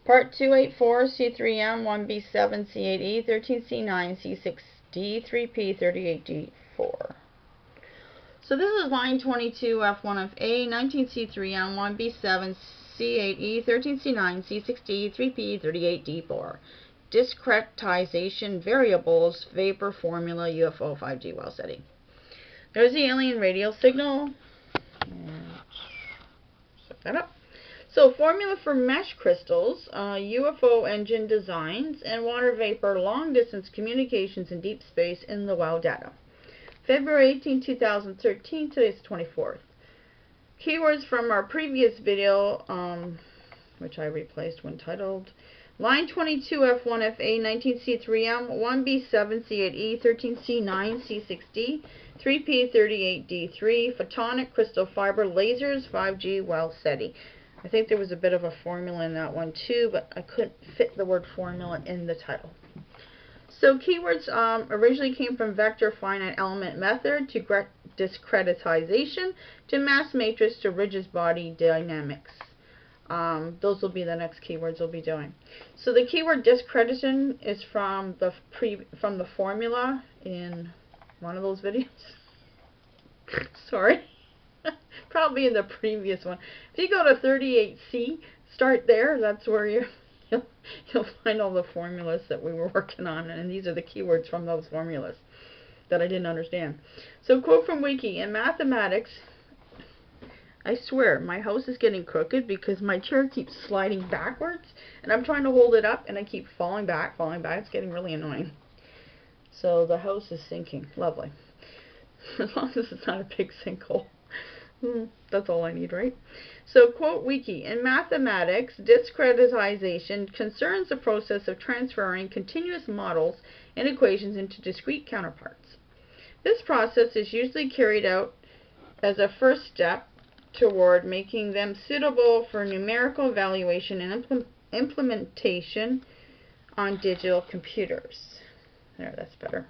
Part 284C3M1b7c8e13c9c6d3p38d4. So this is line 22f1fa19c3m1b7c8e13c9c6d3p38d4. Discretization variables vapor formula UFO 5G Wow Seti. There's the alien radio signal. Set that up. So formula for mesh crystals, UFO engine designs, and water vapor long distance communications in deep space in the WOW data. February 18, 2013, today's the 24th. Keywords from our previous video, which I replaced when titled Line 22f1fa19c3m1b7c8e13c9c6d3p38d3 Photonic-Crystal fiber lasers 5G Wow Seti. I think there was a bit of a formula in that one too, but I couldn't fit the word formula in the title. So keywords originally came from vector finite element method to discretization to mass matrix to rigid body dynamics. Those will be the next keywords we'll be doing. So the keyword discretization is from the formula in one of those videos. Sorry. Probably in the previous one. If you go to 38C, start there. That's where you'll find all the formulas that we were working on, and these are the keywords from those formulas that I didn't understand. So quote from Wiki, in mathematics, I swear my house is getting crooked because my chair keeps sliding backwards and I'm trying to hold it up and I keep falling back. It's getting really annoying. So the house is sinking. Lovely. As long as it's not a big sinkhole. That's all I need, right? So, quote Wiki, in mathematics, discretization concerns the process of transferring continuous models and equations into discrete counterparts. This process is usually carried out as a first step toward making them suitable for numerical evaluation and implementation on digital computers. There, that's better.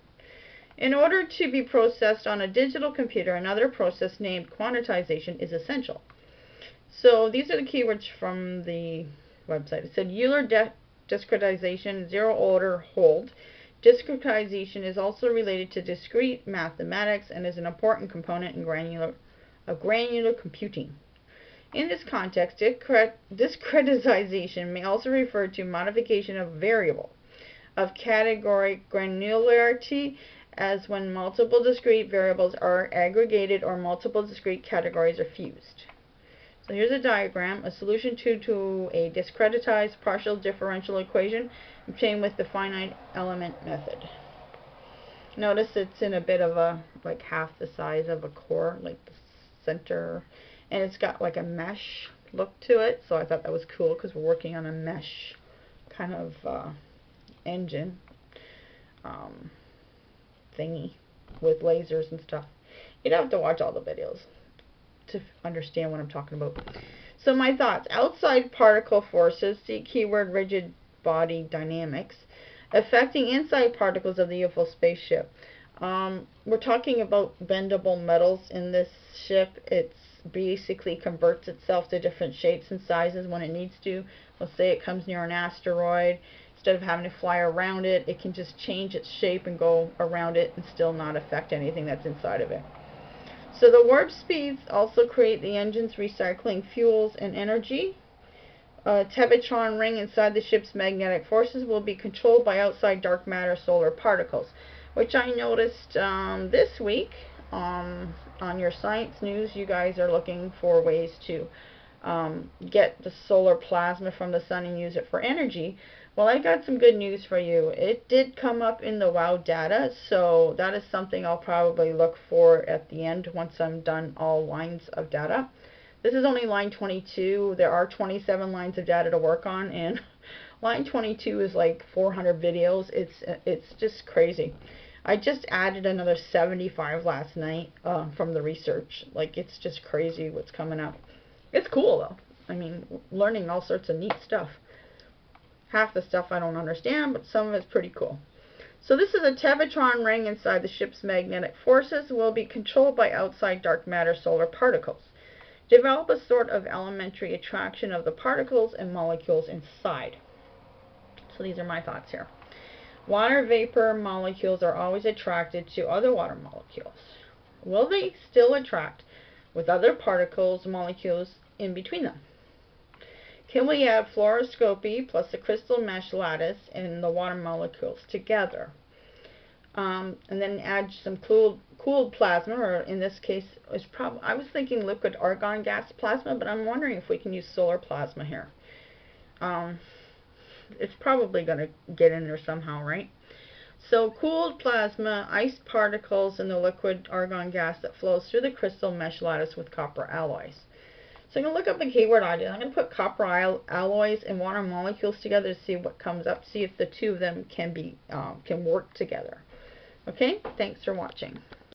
In order to be processed on a digital computer, another process named quantization is essential. So these are the keywords from the website. It said Euler discretization, zero order hold. Discretization is also related to discrete mathematics and is an important component in granular computing. In this context, discretization may also refer to modification of variable of category granularity, as when multiple discrete variables are aggregated or multiple discrete categories are fused. So here's a diagram, a solution to a discretized partial differential equation obtained with the finite element method. Notice it's in a bit of a, like half the size of a core, like the center, and it's got like a mesh look to it, so I thought that was cool because we're working on a mesh kind of engine thingy with lasers and stuff. You'd have to watch all the videos to understand what I'm talking about. So my thoughts, outside particle forces, see keyword rigid body dynamics, affecting inside particles of the UFO spaceship. We're talking about bendable metals in this ship. It basically converts itself to different shapes and sizes when it needs to. Let's say it comes near an asteroid. Instead of having to fly around it, it can just change its shape and go around it and still not affect anything that's inside of it. So the warp speeds also create the engines recycling fuels and energy. Tevatron Ring inside the ship's magnetic forces will be controlled by outside dark matter solar particles, which I noticed this week on your science news. You guys are looking for ways to get the solar plasma from the sun and use it for energy. Well, I got some good news for you. It did come up in the WOW data, so that is something I'll probably look for at the end once I'm done all lines of data. This is only line 22. There are 27 lines of data to work on, and line 22 is like 400 videos. It's just crazy. I just added another 75 last night from the research. Like, it's just crazy what's coming up. It's cool though. I mean, learning all sorts of neat stuff. Half the stuff I don't understand, but some of it's pretty cool. So this is a Tevatron ring inside the ship's magnetic forces will be controlled by outside dark matter solar particles. develop a sort of elementary attraction of the particles and molecules inside. So these are my thoughts here. Water vapor molecules are always attracted to other water molecules. Will they still attract with other particles, molecules in between them? Can we add fluoroscopy plus the crystal mesh lattice and the water molecules together? And then add some cooled plasma, or in this case, I was thinking liquid argon gas plasma, but I'm wondering if we can use solar plasma here. It's probably going to get in there somehow, right? So cooled plasma, ice particles, and the liquid argon gas that flows through the crystal mesh lattice with copper alloys. So I'm going to look up a keyword idea. I'm going to put copper alloys and water molecules together to see what comes up, see if the two of them can work together. Okay, thanks for watching.